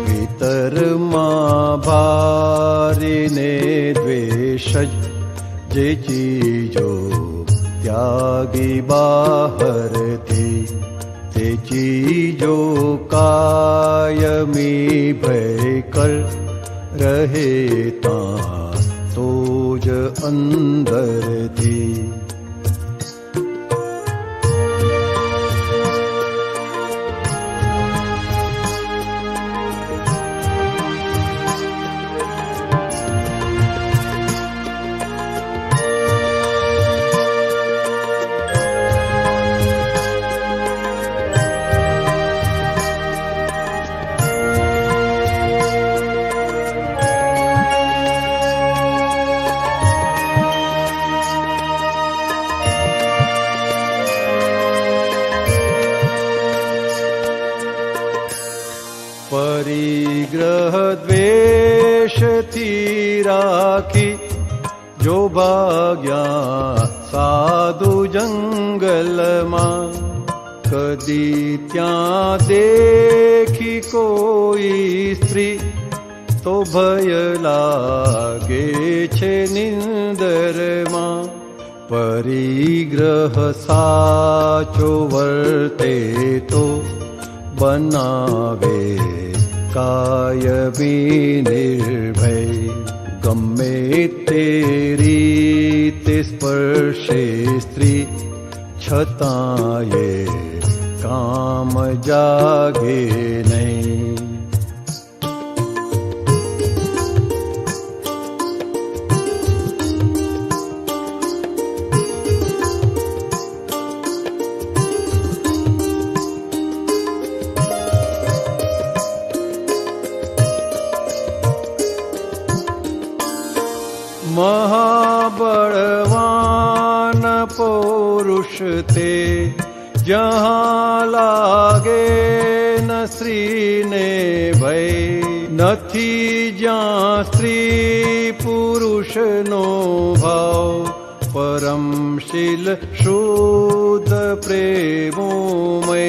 ભીતરમાં ભારીને દ્વેષ જે ચીજો ત્યાગી બહારથી, તે ચીજો કાયમી ભય કર રહે તાં તો જ અંદરથી. પરિગ્રહ દ્વેષથી રાખી જો ભાગ્યા સાધુ જંગલમાં, કદી ત્યાં દેખી કોઈ સ્ત્રી તો ભય લાગે છે નિંદરમાં. પરિગ્રહ સાચો વર્તે તો બનાવે કાયમી નિર્ભય. ગમે તે રીતે સ્પર્શે સ્ત્રી છતાંય કામ જાગે નહીં. મહાબળવાન પુરુષ તે જહાં લાગે ન સ્ત્રીને ભય, નથી જ્યાં સ્ત્રી પુરુષનો ભાવ. પરમશીલ શુદ્ધ પ્રેમોમય,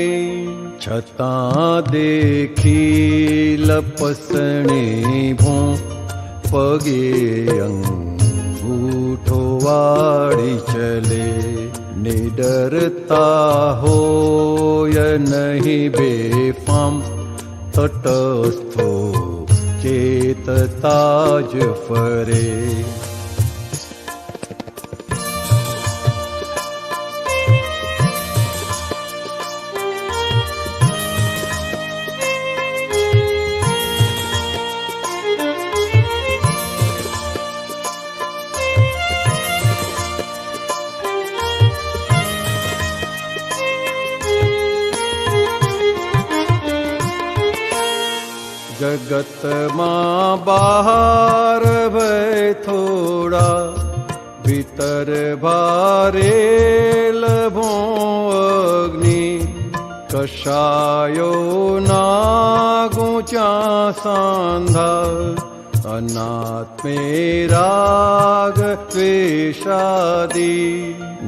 છતાં દેખી લપસણી ભોં પગે અંગૂઠો વાળી ચલે. નિડરતા હોય નહીં બેફામ, તટસ્થો ચેતતા જ ફરે. જગતમાં બહાર ભય થોડા, ભીતર ભારેલ ભો અગ્નિ. કશાયો ના ગુંચા સાંધા, અનાત્મે રાગ દ્વેષાદી.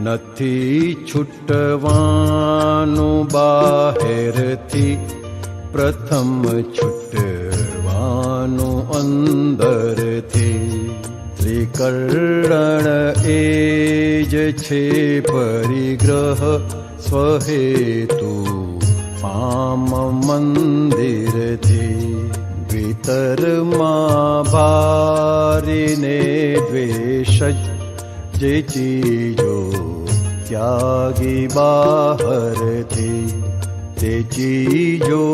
નથી છૂટવાનું બહારથી, પ્રથમ છૂટવાનું અંદરથી. ત્રિકરણ એ જ છે પરિગ્રહ સ્વહેતુ પામ મંદિરથી. ભીતરમાં ભારીને દ્વેષ જે ચીજો ત્યાગી બહારથી, તે ચીજો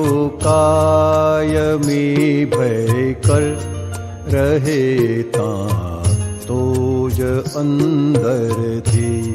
કાયમી ભય કર રહે તાં તો જ અંદરથી.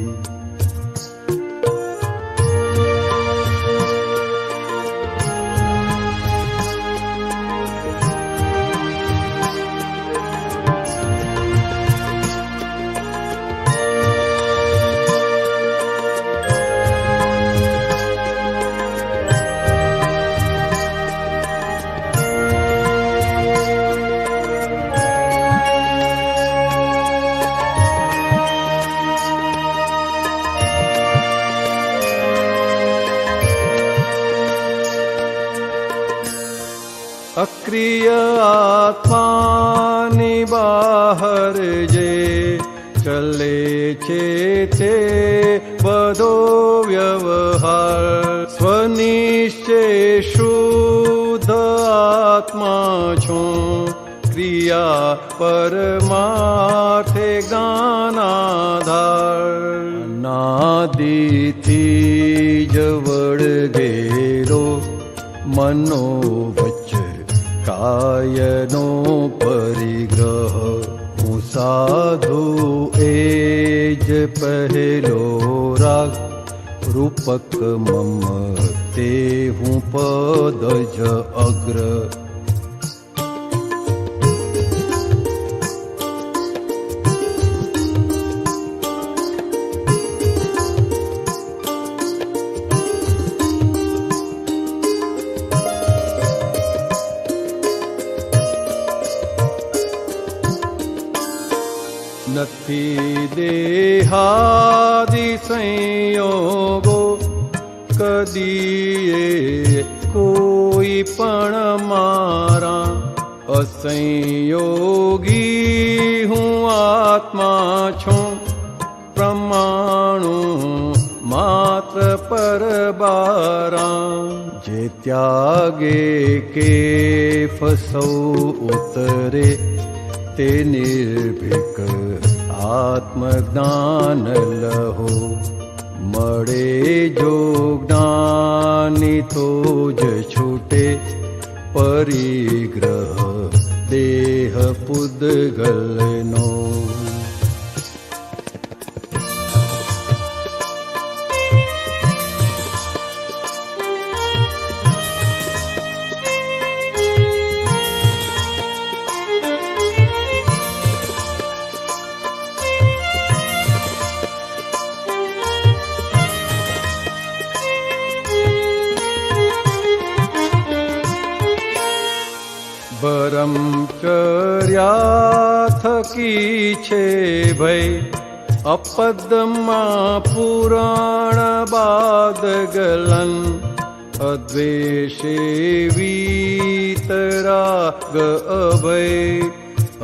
અક્રિય આત્માની બહાર જે ચલે છે તે બધો વ્યવહાર સ્વનિશ્ચય શુદ્ધ આત્મા છું. ક્રિયા પરમાર્થે જ્ઞાનાધાર નાદિથી જ વળગેલો મનો કાયનો પરિગ્રહ. હું સાધુ એ જ પહેલો રાગ રૂપક મમ તે હું પદ જ અગ્ર. નથી દેહાદિ સંયોગો કદીએ કોઈ પણ મારા. અસંયોગી હું આત્મા છું. પ્રમાણુ માત્ર પરબારા. જે ત્યાગે કે ફસૌ ઉતરે તે નિર્ભીક આત્મજ્ઞાન લહો. મળે જો જ્ઞાની તો જ છૂટે પરિગ્રહ દેહ પુદ્ગલનો. બ્રહ્મચર્યા થકી છે ભય અપદમાં પુરાણ બાદ ગલન. અદ્વેષે વીતરાગ અભય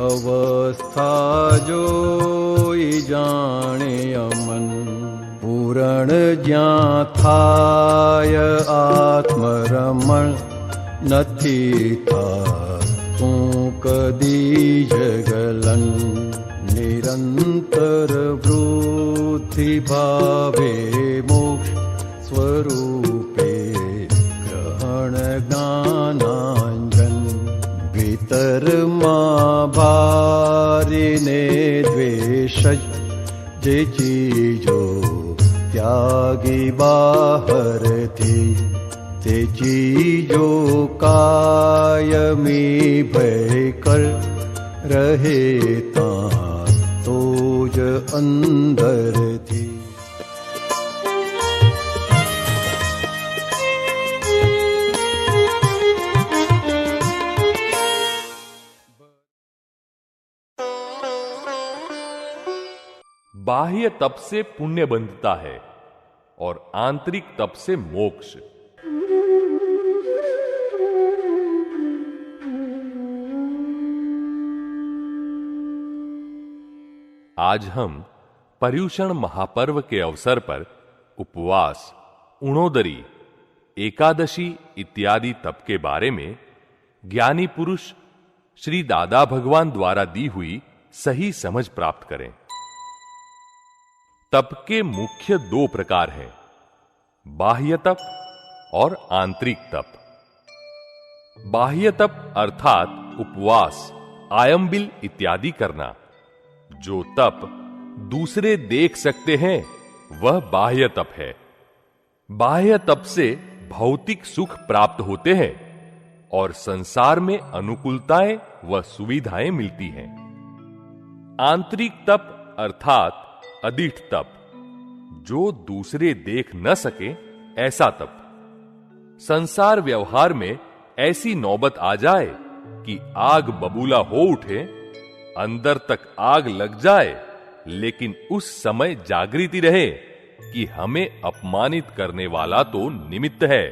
અવસ્થા જોઈ જાણે અમન. પૂરણ જ્યાં થાય આત્મરમણ નથી તું કદી જગલન. નિરંતર વૃદ્ધિ ભાવે મોક્ષ સ્વરૂપે ગ્રહણ જ્ઞાનાંજન. ભીતરમાં ભારીને દ્વેષ જે ચીજો ત્યાગી બહારથી. તે ચીજો કાયમી ભય કર રહે તાં તો જ અંદરથી. बाह्य तप से पुण्य बंधता है और आंतरिक तप से मोक्ष. आज हम पर्युषण महापर्व के अवसर पर उपवास, उणोदरी, एकादशी इत्यादि तप के बारे में ज्ञानी पुरुष श्री दादा भगवान द्वारा दी हुई सही समझ प्राप्त करें. तप के मुख्य दो प्रकार हैं, बाह्य तप और आंतरिक तप. बाह्य तप अर्थात उपवास, आयंबिल इत्यादि करना। जो तप दूसरे देख सकते हैं वह बाह्य तप है। बाह्य तप से भौतिक सुख प्राप्त होते हैं और संसार में अनुकूलताएं व सुविधाएं मिलती हैं। आंतरिक तप अर्थात अदिष्ट तप, जो दूसरे देख न सके ऐसा तप। संसार व्यवहार में ऐसी नौबत आ जाए कि आग बबूला हो उठे, अंदर तक आग लग जाए, लेकिन उस समय जागृति रहे कि हमें अपमानित करने वाला तो निमित्त है,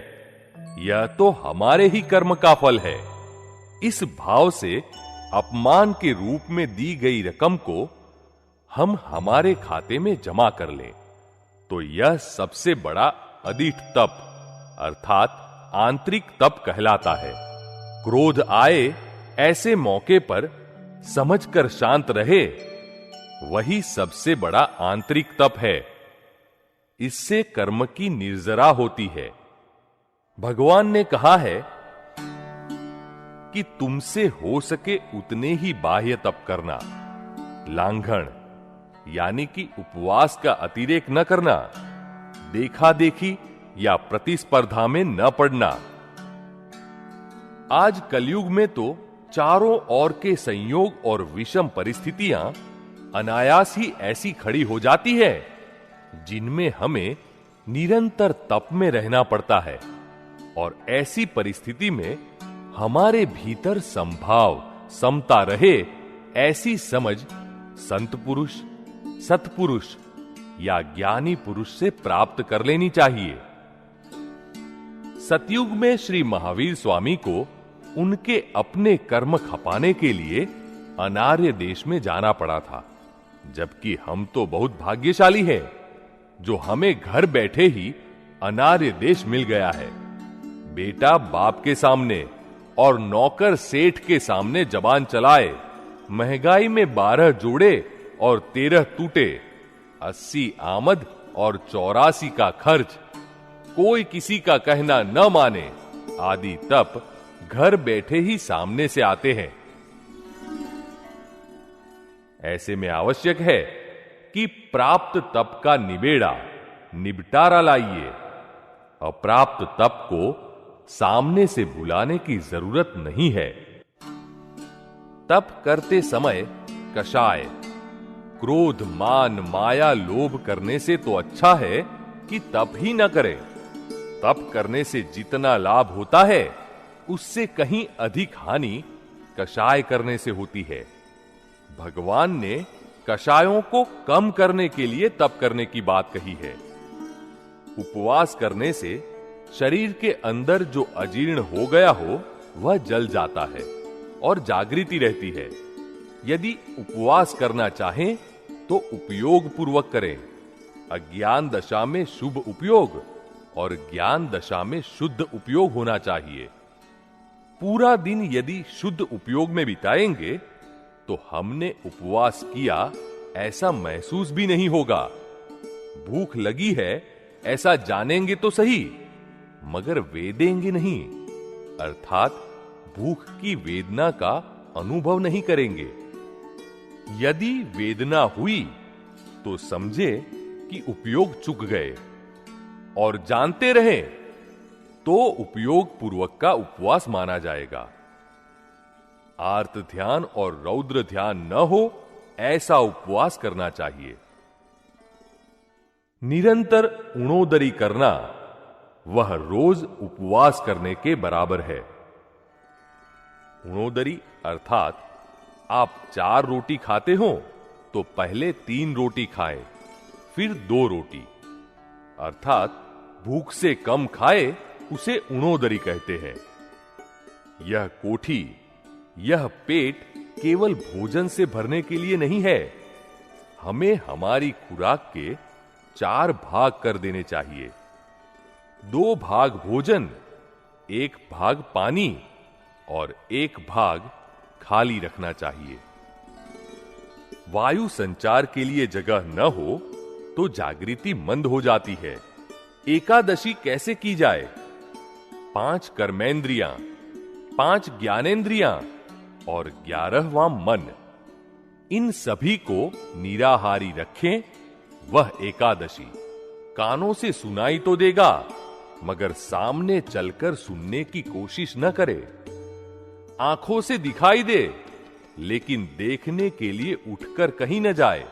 यह तो हमारे ही कर्म का फल है। इस भाव से अपमान के रूप में दी गई रकम को हम हमारे खाते में जमा कर लें, तो यह सबसे बड़ा अदिष्ट तप अर्थात आंतरिक तप कहलाता है। क्रोध आए ऐसे मौके पर समझकर शांत रहे, वही सबसे बड़ा आंतरिक तप है। इससे कर्म की निर्जरा होती है। भगवान ने कहा है कि तुमसे हो सके उतने ही बाह्य तप करना। लांघन यानी कि उपवास का अतिरेक न करना, देखा देखी या प्रतिस्पर्धा में न पड़ना। आज कलयुग में तो चारों ओर के संयोग और विषम परिस्थितियां अनायास ही ऐसी खड़ी हो जाती है जिनमें हमें निरंतर तप में रहना पड़ता है, और ऐसी परिस्थिति में हमारे भीतर संभाव समता रहे ऐसी समझ संत पुरुष, सत्पुरुष या ज्ञानी पुरुष से प्राप्त कर लेनी चाहिए। सतयुग में श्री महावीर स्वामी को उनके अपने कर्म खपाने के लिए अनार्य देश में जाना पड़ा था, जबकि हम तो बहुत भाग्यशाली हैं जो हमें घर बैठे ही अनार्य देश मिल गया है। बेटा बाप के सामने और नौकर सेठ के सामने जबान चलाए, महंगाई में 12 जोड़े और 13 टूटे, 80 आमद और 84 का खर्च, कोई किसी का कहना न माने आदि तप घर बैठे ही सामने से आते हैं। ऐसे में आवश्यक है कि प्राप्त तप का निबटारा लाइए। अप्राप्त तप को सामने से बुलाने की जरूरत नहीं है। तप करते समय कषाय, क्रोध, मान, माया, लोभ करने से तो अच्छा है कि तप ही न करें। तप करने से जितना लाभ होता है उससे कहीं अधिक हानि कषाय करने से होती है। भगवान ने कषायों को कम करने के लिए तप करने की बात कही है। उपवास करने से शरीर के अंदर जो अजीर्ण हो गया हो वह जल जाता है और जागृति रहती है। यदि उपवास करना चाहें तो उपयोग पूर्वक करें। अज्ञान दशा में शुभ उपयोग और ज्ञान दशा में शुद्ध उपयोग होना चाहिए। पूरा दिन यदि शुद्ध उपयोग में बिताएंगे तो हमने उपवास किया ऐसा महसूस भी नहीं होगा। भूख लगी है ऐसा जानेंगे तो सही, मगर वेदेंगे नहीं, अर्थात भूख की वेदना का अनुभव नहीं करेंगे। यदि वेदना हुई तो समझे कि उपयोग चूक गए, और जानते रहे तो उपयोग पूर्वक का उपवास माना जाएगा। आर्त ध्यान और रौद्र ध्यान न हो ऐसा उपवास करना चाहिए। निरंतर उणोदरी करना वह रोज उपवास करने के बराबर है। उणोदरी अर्थात आप 4 रोटी खाते हो तो पहले 3 रोटी खाएं, फिर 2 रोटी, अर्थात भूख से कम खाए उसे उणोदरी कहते हैं। यह कोठी, यह पेट केवल भोजन से भरने के लिए नहीं है। हमें हमारी खुराक के 4 भाग कर देने चाहिए। 2 भाग भोजन, 1 भाग पानी और 1 भाग खाली रखना चाहिए। वायु संचार के लिए जगह न हो तो जागृति मंद हो जाती है। एकादशी कैसे की जाए? 5 कर्मेंद्रियां, 5 ज्ञानेंद्रियां, और 11वां मन, इन सभी को निराहारी रखें, वह एकादशी। कानों से सुनाई तो देगा, मगर सामने चलकर सुनने की कोशिश न करे। आंखों से दिखाई दे, लेकिन देखने के लिए उठकर कहीं न जाए।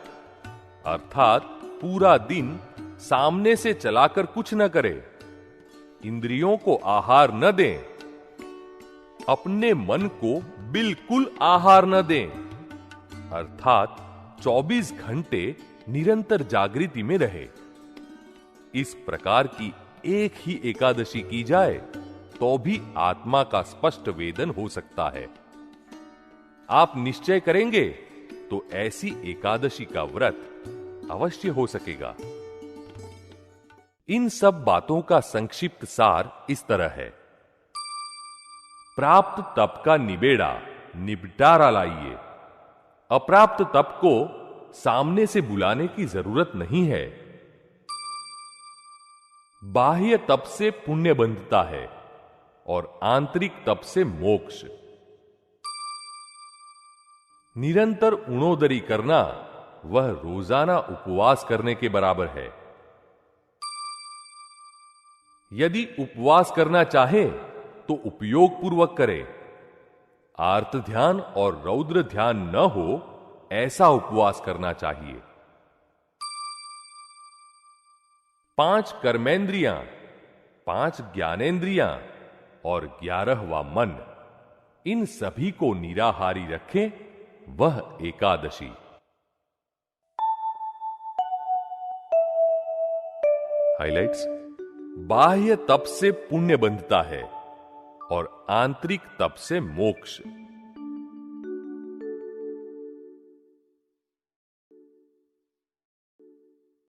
अर्थात पूरा दिन सामने से चलाकर कुछ न करे। इंद्रियों को आहार न दें, अपने मन को बिल्कुल आहार न दें। अर्थात 24 घंटे निरंतर जागृति में रहे। इस प्रकार की एक ही एकादशी की जाए तो भी आत्मा का स्पष्ट वेदन हो सकता है। आप निश्चय करेंगे तो ऐसी एकादशी का व्रत अवश्य हो सकेगा। इन सब बातों का संक्षिप्त सार इस तरह है। प्राप्त तप का निबेड़ा निबटारा लाइए। अप्राप्त तप को सामने से बुलाने की जरूरत नहीं है। बाह्य तप से पुण्य बंधता है और आंतरिक तप से मोक्ष। निरंतर उणोदरी करना वह रोजाना उपवास करने के बराबर है। यदि उपवास करना चाहे तो उपयोग पूर्वक करे। आर्त ध्यान और रौद्र ध्यान न हो ऐसा उपवास करना चाहिए। 5 कर्मेंद्रियां, 5 ज्ञानेंद्रियां और 11वां मन, इन सभी को निराहारी रखें, वह एकादशी। हाइलाइट्स। बाह्य तप से पुण्य बंधता है और आंतरिक तप से मोक्ष।